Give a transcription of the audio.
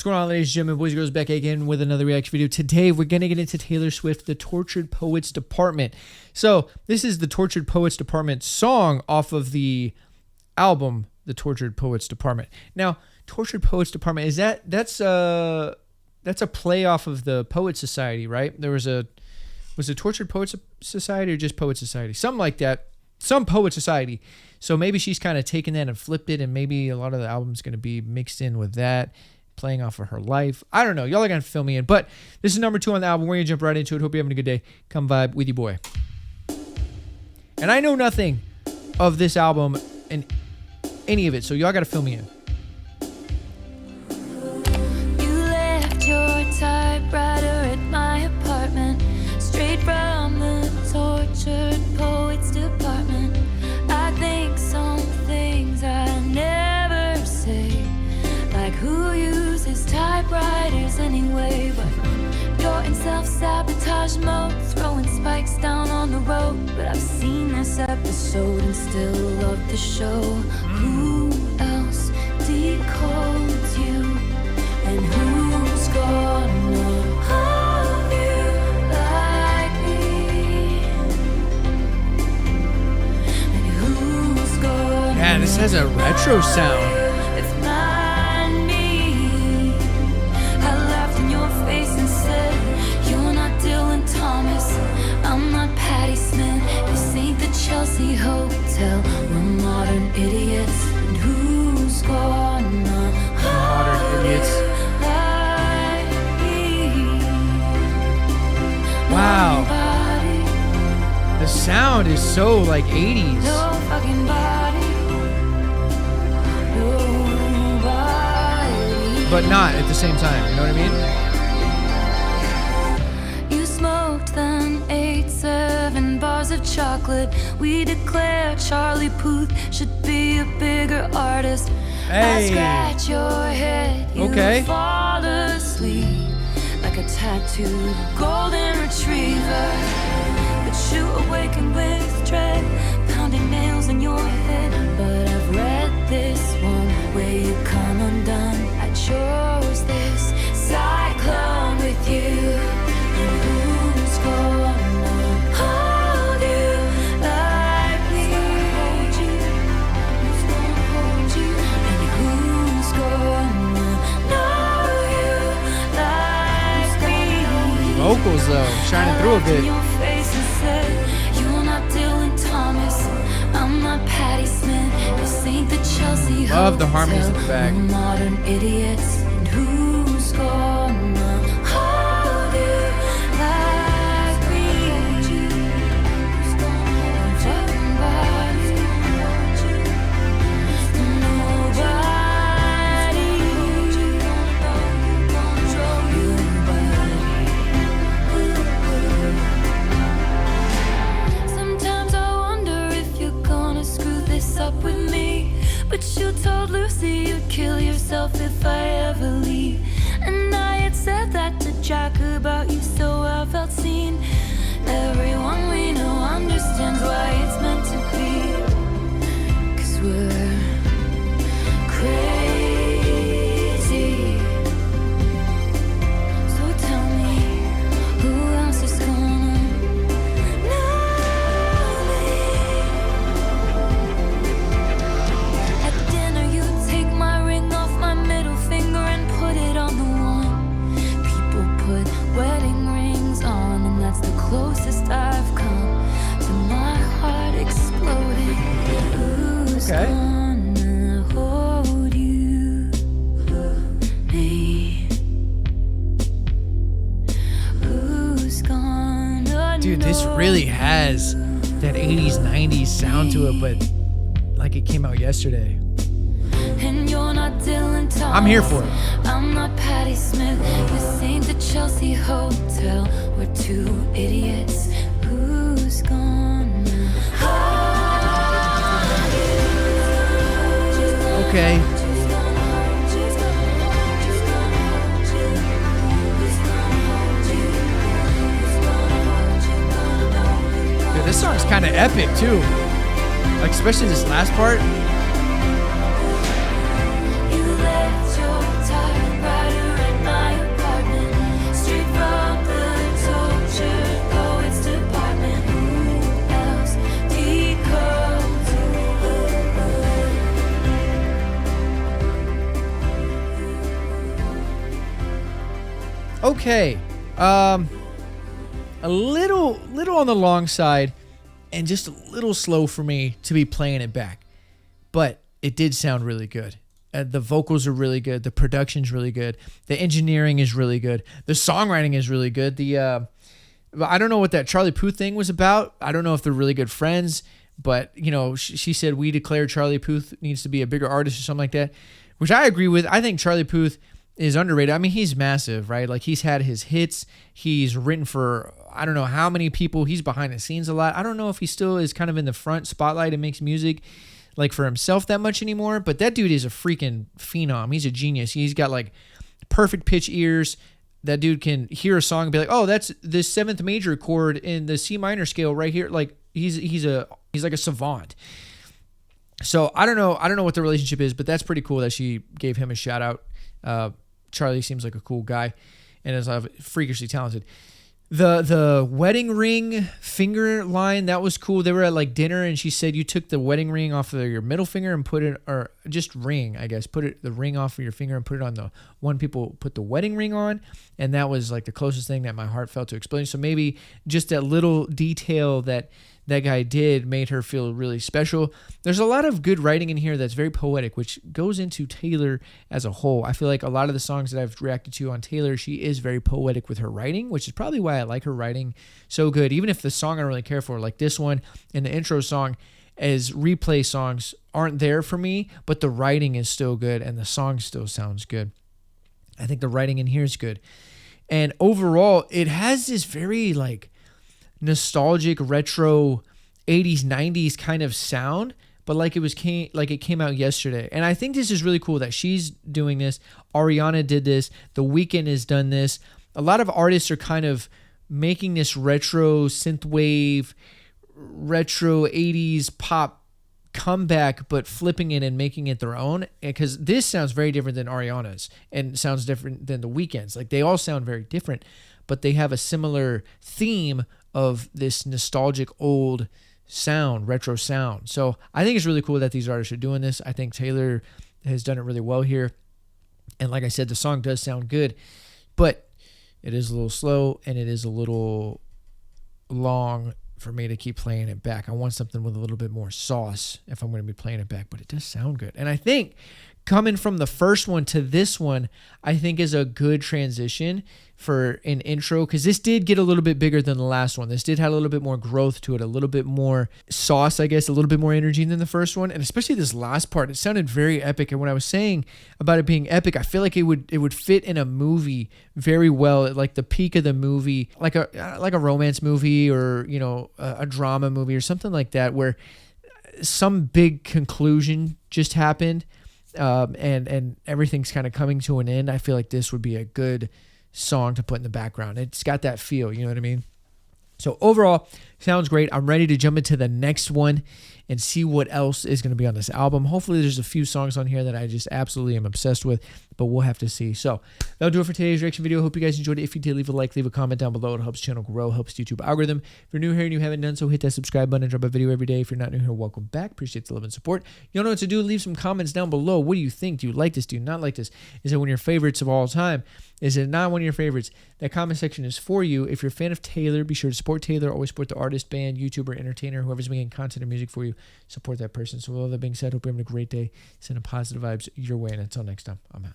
What's going on, ladies and gentlemen, boys and girls, back again with another reaction video. Today, we're going to get into Taylor Swift, The Tortured Poets Department. So, this is the Tortured Poets Department song off of the album, The Tortured Poets Department. Now, Tortured Poets Department, that's a play off of the Poet Society, right? Was it Tortured Poets Society or just Poet Society? Something like that. Some Poet Society. So maybe she's kind of taken that and flipped it, and maybe a lot of the album's going to be mixed in with that, playing off of her life. I don't know. Y'all are going to fill me in. But this is number 2 on the album. We're going to jump right into it. Hope you're having a good day. Come vibe with your boy. And I know nothing of this album and any of it, so y'all got to fill me in. You left your typewriter at my apartment, straight from the Tortured Poets Department. I think some things I never say, like who uses typewriters anyway? But you're in self-sabotage mode, throwing spikes down on the road. But I've seen this episode and still love the show. Who else decodes you? And who's gonna hold you like me? And who's gonna... Yeah, this has a retro sound. Chelsea Hotel, we're modern idiots, and who's gonna Modern idiots. Wow. The sound is so like 80s. No fucking body. Nobody. But not at the same time, you know what I mean? You smoked then 7 bars of chocolate. We declare Charlie Puth should be a bigger artist. Hey. I scratch your head, you fall asleep like a tattooed golden retriever. But you awaken with dread, pounding nails in your head. But I've read this one where you come undone. I chose this cyclone with you. And who's gonna hold you like me? Who's gonna hold you? And who's gonna know you like me? Vocals though, shining through a bit. In your face and said, you're not Dylan Thomas, I'm not Patti Smith. This ain't the Chelsea Love the harmonies in the back. We're modern idiots, and who's gonna hold you like me? Who's gonna hold you? Nobody. Sometimes I wonder if you're gonna screw this up with me. But you told Lucy you'd kill yourself if I ever leave. And I had said that to Jack about you, so I felt seen. Everyone we know understands why it's meant to be. 'Cause we're crazy. So tell me, who else is gonna know me? At dinner you take my ring off my middle finger and put it on the one. People put wedding rings on, and that's the closest I've come to my heart exploding. Who's gonna hold you? Me. Who's gonna Dude, this really has that 80s, 90s sound to it, but like it came out yesterday. And you're not Dylan Thomas, I'm here for it. I'm not Patti Smith. This ain't the Chelsea Hotel. We're 2 idiots. Who's gonna hold you? Okay. Who's gonna hold you? Who's gonna hold you? Who's gonna hold you? Who's gonna hold you? Gonna know you. Dude, this song's kind of epic too. Like especially this last part. You left your typewriter Okay. A little on the long side and just a little slow for me to be playing it back. But it did sound really good. The vocals are really good. The production's really good. The engineering is really good. The songwriting is really good. I don't know what that Charlie Puth thing was about. I don't know if they're really good friends, but she said we declare Charlie Puth needs to be a bigger artist or something like that, which I agree with. I think Charlie Puth is underrated. I mean, he's massive, right? Like, he's had his hits. He's written for I don't know how many people. He's behind the scenes a lot. I don't know if he still is kind of in the front spotlight and makes music like for himself that much anymore, but that dude is a freaking phenom. He's a genius. He's got like perfect pitch ears. That dude can hear a song and be like, oh, that's the seventh major chord in the C minor scale right here. Like, he's like a savant. So I don't know what the relationship is, but that's pretty cool that she gave him a shout out. Charlie seems like a cool guy and is freakishly talented. The wedding ring finger line, that was cool. They were at like dinner and she said you took the wedding ring off of your middle finger and put it, or just ring, I guess, the ring off of your finger and put it on the one people put the wedding ring on. And that was like the closest thing that my heart felt to explain. So maybe just that little detail that guy did made her feel really special. There's a lot of good writing in here that's very poetic, which goes into Taylor as a whole. I feel like a lot of the songs that I've reacted to on Taylor, she is very poetic with her writing, which is probably why I like her writing so good. Even if the song I don't really care for, like this one and the intro song, as replay songs aren't there for me, but the writing is still good and the song still sounds good. I think the writing in here is good. And overall, it has this very like nostalgic retro 80s 90s kind of sound, but like it came out yesterday. And I think this is really cool that she's doing this. Ariana did this. The Weeknd has done this. A lot of artists are kind of making this retro synthwave, retro 80s pop comeback, but flipping it and making it their own, because this sounds very different than Ariana's and sounds different than the Weeknd's. Like, they all sound very different, but they have a similar theme of this nostalgic old sound, retro sound. So I think it's really cool that these artists are doing this. I think Taylor has done it really well here. And like I said, the song does sound good, but it is a little slow and it is a little long for me to keep playing it back. I want something with a little bit more sauce if I'm going to be playing it back, but it does sound good. And I think coming from the first one to this one, I think is a good transition for an intro, because this did get a little bit bigger than the last one. This did have a little bit more growth to it, a little bit more sauce, I guess, a little bit more energy than the first one. And especially this last part, it sounded very epic. And when I was saying about it being epic, I feel like it would fit in a movie very well, at like the peak of the movie, like a romance movie, or a drama movie or something like that, where some big conclusion just happened. And everything's kind of coming to an end. I feel like this would be a good song to put in the background. It's got that feel, you know what I mean? So overall, sounds great. I'm ready to jump into the next one and see what else is going to be on this album. Hopefully there's a few songs on here that I just absolutely am obsessed with, but we'll have to see. So that'll do it for today's reaction video. Hope you guys enjoyed it. If you did, leave a like, leave a comment down below. It helps the channel grow, helps the YouTube algorithm. If you're new here and you haven't done so, hit that subscribe button and drop a video every day. If you're not new here, welcome back. Appreciate the love and support. You don't know what to do. Leave some comments down below. What do you think? Do you like this? Do you not like this? Is it one of your favorites of all time? Is it not one of your favorites? That comment section is for you. If you're a fan of Taylor, be sure to support Taylor. Always support the artist, band, YouTuber, entertainer, whoever's making content and music for you. Support that person. So with all that being said, hope you're having a great day. Sending positive vibes your way. And until next time, I'm out.